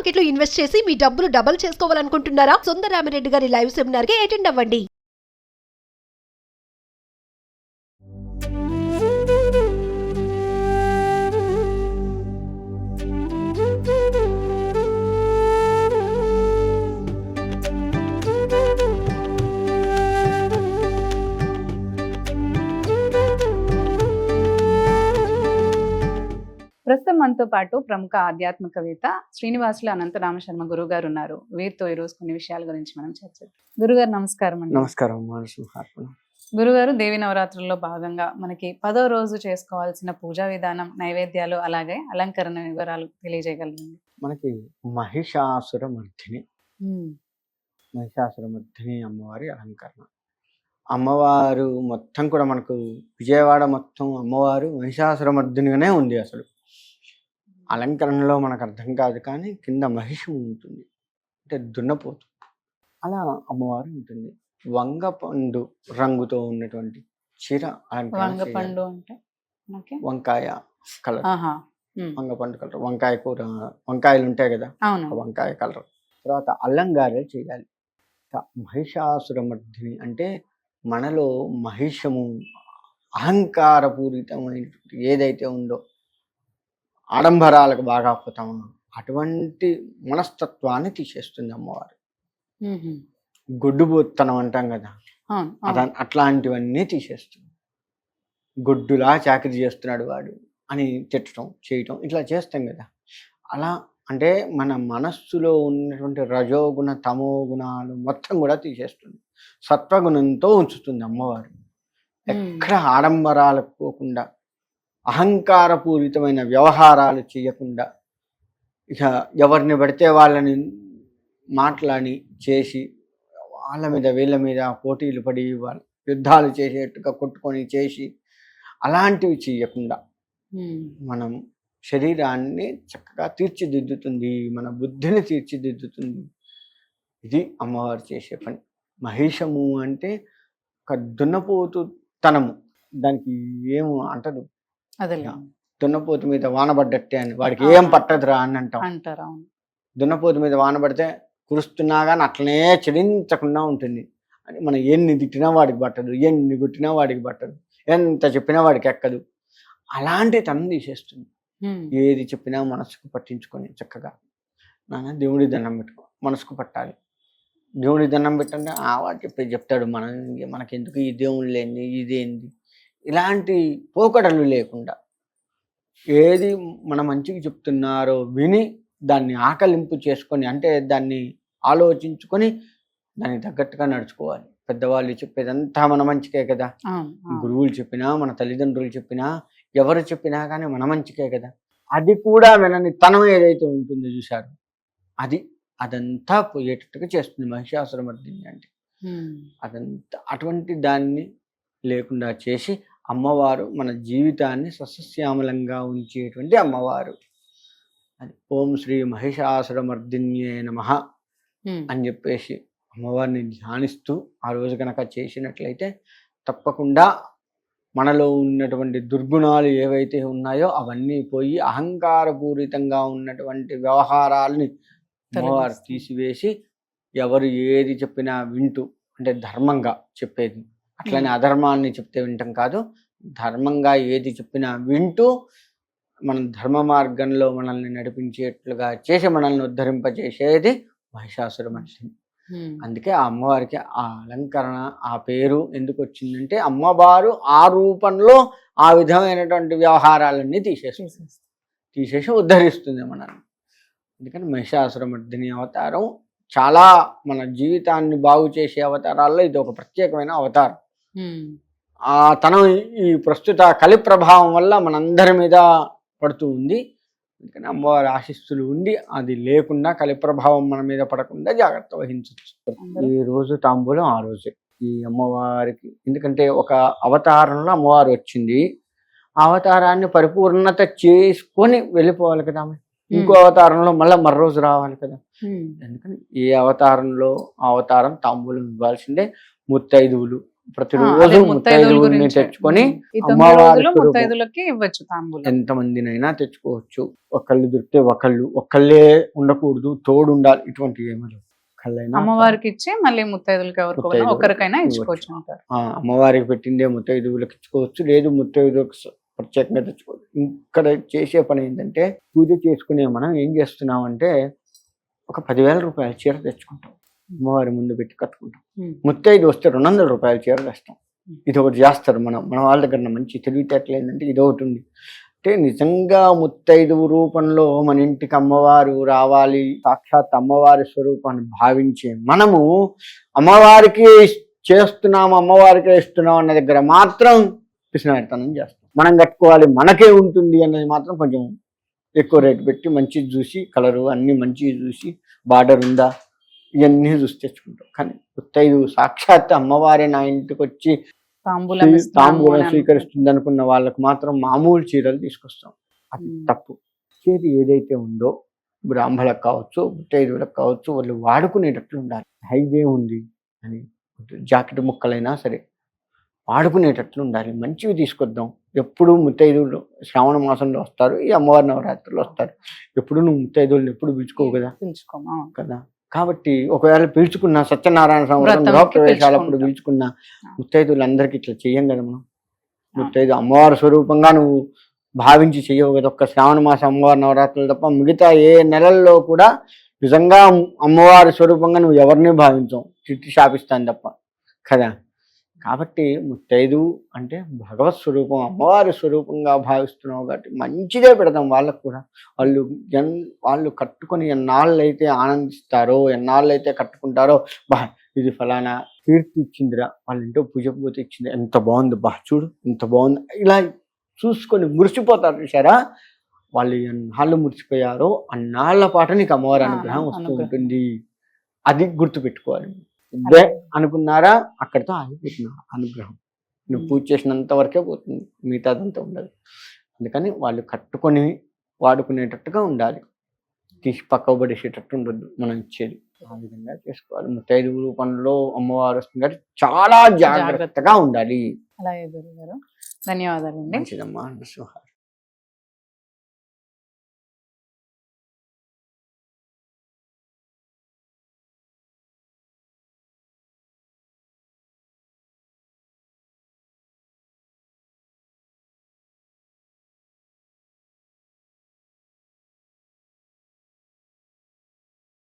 Market లో invest చేసి మీ డబ్బులు డబుల్ చేసుకోవాలనుకుంటున్నారా? సుందరరామిరెడ్డి గారి లైవ్ సెమినార్ కి అటెండ్ అవ్వండి. ప్రస్తుతం మనతో పాటు ప్రముఖ ఆధ్యాత్మికవేత్త శ్రీనివాసులు అనంతరామ శర్మ గురువు గారు ఉన్నారు. వీరితో ఈరోజు కొన్ని విషయాల గురించి మనం చర్చిద్దాం. గురుగారు నమస్కారం అండి. నమస్కారం. గురుగారు, దేవి నవరాత్రుల్లో భాగంగా మనకి 10వ రోజు చేసుకోవాల్సిన పూజా విధానం, నైవేద్యాలు, అలాగే అలంకరణ వివరాలు తెలియజేయగలరండి? మనకి మహిషాసురమర్ధిని అమ్మవారి అలంకరణ. అమ్మవారు మొత్తం కూడా మనకు విజయవాడ మొత్తం అమ్మవారు మహిషాసురమర్ధినిగానే ఉంది. అసలు అలంకరణలో మనకు అర్థం కాదు, కానీ కింద మహిషం ఉంటుంది, అంటే దున్నపోతు. అలా అమ్మవారు ఉంటుంది. వంగపండు రంగుతో ఉన్నటువంటి చీర వంగపండు అంటే వంకాయ కలర్, వంగపండు కలర్, వంకాయ కూర, వంకాయలు ఉంటాయి కదా, వంకాయ కలర్. తర్వాత అల్లంగారెలు చేయాలి. మహిషాసురమర్ధిని అంటే మనలో మహిషము, అహంకారపూరితమైనటువంటి ఏదైతే ఉందో, ఆడంబరాలకు బాగా పోతామో అటువంటి మనస్తత్వాన్ని తీసేస్తుంది అమ్మవారు. గొడ్డుబోత్తనం అంటాం కదా, అట్లాంటివన్నీ తీసేస్తుంది. గొడ్డులా చాకరీ చేస్తున్నాడు వాడు అని తిట్టడం, చేయటం, ఇట్లా చేస్తాం కదా. అలా అంటే మన మనస్సులో ఉన్నటువంటి రజోగుణ, తమో గుణాలు మొత్తం కూడా తీసేస్తుంది. సత్వగుణంతో ఉంచుతుంది అమ్మవారు. ఎక్కడ ఆడంబరాలకు పోకుండా, అహంకారపూరితమైన వ్యవహారాలు చేయకుండా, ఇక ఎవరిని పడితే వాళ్ళని మాట్లాడి చేసి, వాళ్ళ మీద వీళ్ళ మీద పోటీలు పడి యుద్ధాలు చేసేట్టుగా కొట్టుకొని చేసి, అలాంటివి చేయకుండా మనం శరీరాన్ని చక్కగా తీర్చిదిద్దుతుంది, మన బుద్ధిని తీర్చిదిద్దుతుంది. ఇది అమ్మవారు చేసే పని. మహిషము అంటే ఒక దున్నపోతు తనము, దానికి ఏమో అంటారు, దున్నపోతు మీద వానబడ్డట్టే అని, వాడికి ఏం పట్టదురా అని అంటారు. దున్నపోతు మీద వానబడితే కురుస్తున్నా కానీ అట్లనే చెలించకుండా ఉంటుంది అని. మనం ఎన్ని తిట్టినా వాడికి పట్టదు, ఎన్ని కొట్టినా వాడికి పట్టదు, ఎంత చెప్పినా వాడికి ఎక్కదు. అలాంటి తనం తీసేస్తుంది. ఏది చెప్పినా మనసుకు పట్టించుకొని చక్కగా నాన్న దేవుడి దండం పెట్టుకో, మనసుకు పట్టాలి. దేవుడి దండం పెట్టంటే వాడు చెప్తాడు, మనకెందుకు ఈ దేవుళ్ళు ఏంది, ఇదేంది, ఇలాంటి పోకడలు లేకుండా ఏది మన మంచికి చెప్తున్నారో విని దాన్ని ఆకలింపు చేసుకొని, అంటే దాన్ని ఆలోచించుకొని దానికి తగ్గట్టుగా నడుచుకోవాలి. పెద్దవాళ్ళు చెప్పేదంతా మన మంచికే కదా. గురువులు చెప్పినా, మన తల్లిదండ్రులు చెప్పినా, ఎవరు చెప్పినా కానీ మన మంచికే కదా. అది కూడా వినని తనం ఏదైతే ఉంటుందో చూశారు, అదంతా పోయేటట్టుగా చేస్తుంది మహిషాసురమర్ధిని అంటే. అదంతా అటువంటి దాన్ని లేకుండా చేసి అమ్మవారు మన జీవితాన్ని సస్యశ్యామలంగా ఉంచేటువంటి అమ్మవారు. అది ఓం శ్రీ మహిషాసురమర్ధిన్యే నమః అని చెప్పేసి అమ్మవారిని ధ్యానిస్తూ ఆ రోజు కనుక చేసినట్లయితే తప్పకుండా మనలో ఉన్నటువంటి దుర్గుణాలు ఏవైతే ఉన్నాయో అవన్నీ పోయి అహంకారపూరితంగా ఉన్నటువంటి వ్యవహారాలని అమ్మవారు తీసివేసి, ఎవరు ఏది చెప్పినా వింటూ, అంటే ధర్మంగా చెప్పేది, అట్లనే అధర్మాన్ని చెప్తే వింటాం కాదు, ధర్మంగా ఏది చెప్పినా వింటూ మన ధర్మ మార్గంలో మనల్ని నడిపించేట్లుగా చేసి మనల్ని ఉద్ధరింపజేసేది మహిషాసురమర్ధిని. అందుకే ఆ అమ్మవారికి ఆ అలంకరణ, ఆ పేరు ఎందుకు వచ్చిందంటే అమ్మవారు ఆ రూపంలో ఆ విధమైనటువంటి వ్యవహారాలన్నీ తీసేసి ఉద్ధరిస్తుంది మనల్ని. అందుకని మహిషాసురమర్ధిని అవతారం చాలా మన జీవితాన్ని బాగు చేసే అవతారాల్లో ఇది ఒక ప్రత్యేకమైన అవతారం. ఆ తనం ఈ ప్రస్తుత కలి ప్రభావం వల్ల మనందరి మీద పడుతూ ఉంది. అందుకని అమ్మవారి ఆశీస్సులు ఉండి అది లేకుండా, కలి ప్రభావం మన మీద పడకుండా జాగ్రత్త వహించవచ్చు. ఈ రోజు తాంబూలం ఆ రోజే ఈ అమ్మవారికి. ఎందుకంటే ఒక అవతారంలో అమ్మవారు వచ్చింది, ఆ అవతారాన్ని పరిపూర్ణత చేసుకొని వెళ్ళిపోవాలి కదా. ఇంకో అవతారంలో మరో రోజు రావాలి కదా. అందుకని ఏ అవతారంలో ఆ అవతారం తాంబూలం ఇవ్వాల్సిందే. ముత్తైదువులు ప్రతిరోజు అదే ముత్తైదువుల ముత్తైదువుల్ని గురించి. తెచ్చుకొని ఈ 9 అమ్మవారి రోజులు స్వరూపం ముత్తైదులకి ఇవ్వచ్చు తాంబూలం. ఎంతమందినైనా తెచ్చుకోవచ్చు. ఒకళ్ళు దొరికితే ఒక్కళ్ళే ఉండకూడదు, తోడు ఉండాలి. ఇటువంటి ఏమీ లేవు. ఒకళ్ళైనా అమ్మవారికి ఇచ్చి మళ్ళీ ముత్తైదులకి ఎవరికైనా ముత్తైదువులకు ఒకరికైనా ఇవ్వచ్చు. ఇచ్చుకోవచ్చు అంటారు. అమ్మవారికి పెట్టిందే ముత్తైదువులకు ఇచ్చుకోవచ్చు, లేదు ముత్తైదువులకు ప్రత్యేకంగా తెచ్చుకోవచ్చు. ఇక్కడ చేసే పని ఏంటంటే, పూజ చేసుకునే మనం ఏం చేస్తున్నామంటే ఒక 10,000 రూపాయల చీర తెచ్చుకుంటాం, అమ్మవారి ముందు పెట్టి కట్టుకుంటాం. ముత్తైదు వస్తే 200 రూపాయల చీర తెస్తాం. ఇది ఒకటి చేస్తారు. మన వాళ్ళ దగ్గర మంచి తెలివితేటలు ఏంటంటే ఇది ఒకటి ఉంది. అంటే నిజంగా ముత్తైదువు రూపంలో మన ఇంటికి అమ్మవారు రావాలి, సాక్షాత్ అమ్మవారి స్వరూపాన్ని భావించే మనము అమ్మవారికి చేస్తున్నాము, అమ్మవారికే ఇస్తున్నాం అన్న దగ్గర మాత్రం పిసినారితనం చేస్తాం. మనం కట్టుకోవాలి, మనకే ఉంటుంది అన్నది మాత్రం కొంచెం ఎక్కువ రేటు పెట్టి మంచిది చూసి, కలరు అన్ని మంచిది చూసి, బార్డర్ ఉందా ఇవన్నీ చూసి తెచ్చుకుంటాం. కానీ ముత్తైదువు సాక్షాత్ అమ్మవారే నా ఇంటికి వచ్చి తాంబూలం స్వీకరిస్తుంది అనుకున్న వాళ్ళకు మాత్రం మామూలు చీరలు తీసుకొస్తాం. అది తప్పు. చేతి ఏదైతే ఉందో బ్రాహ్మణులకు కావచ్చు, ముత్తైదువులకు కావచ్చు, వాళ్ళు వాడుకునేటట్లు ఉండాలి. హైదే ఉంది అని జాకెట్ ముక్కలైనా సరే వాడుకునేటట్లు ఉండాలి. మంచివి తీసుకొద్దాం. ఎప్పుడు ముత్తైదువులు శ్రావణ మాసంలో వస్తారు, ఈ అమ్మవారి నవరాత్రులు వస్తారు. ఎప్పుడు నువ్వు ముత్తైదువులను ఎప్పుడు పిలుచుకోవు కదా. కాబట్టి ఒకవేళ పిలుచుకున్న సత్యనారాయణ సంవత్సరం గృహప్రవేశాలప్పుడు పిలుచుకున్న ముత్తైదువులందరికీ ఇట్లా చెయ్యం కదా మనం. ముత్తైదు అమ్మవారి స్వరూపంగా నువ్వు భావించి చెయ్యవు కదా. ఒక్క శ్రావణ మాసం అమ్మవారి నవరాత్రులు తప్ప మిగతా ఏ నెలల్లో కూడా నిజంగా అమ్మవారి స్వరూపంగా నువ్వు ఎవరిని భావించవు, తిట్టి శాపిస్తాను తప్ప కదా. కాబట్టి ముత్తైదు అంటే భగవత్ స్వరూపం, అమ్మవారి స్వరూపంగా భావిస్తున్నావు కాబట్టి మంచిదే పెడతాం వాళ్ళకు కూడా. వాళ్ళు కట్టుకొని ఎన్నాళ్ళైతే ఆనందిస్తారో, ఎన్నాళ్ళైతే కట్టుకుంటారో, ఇది ఫలానా కీర్తి ఇచ్చిందిరా, వాళ్ళ ఇంట్లో పూజ పోతే ఇచ్చింది, ఎంత బాగుంది, చూడు ఎంత బాగుంది, ఇలా చూసుకొని మురిసిపోతారు. చూసారా, వాళ్ళు ఎన్నాళ్ళు మురిసిపోయారో అన్నాళ్ల పాటు నీకు అమ్మవారి అనుగ్రహం వస్తూ ఉంటుంది. అది గుర్తుపెట్టుకోవాలి. ఇదే అనుకున్నారా, అక్కడితో ఆగిపోతుంది అనుగ్రహం. నువ్వు పూజ చేసినంత వరకే పోతుంది, మిగతాదంతా ఉండదు. అందుకని వాళ్ళు కట్టుకొని వాడుకునేటట్టుగా ఉండాలి, తీసి పక్కకు పడేసేటట్టు ఉండద్దు మనం ఇచ్చేది. ఆ విధంగా చేసుకోవాలి. ముత్తైదు రూపంలో అమ్మవారు వస్తుంది కాబట్టి చాలా జాగ్రత్తగా ఉండాలి. అలాగే గురుగారు, ధన్యవాదాలండి. మంచిదమ్మా.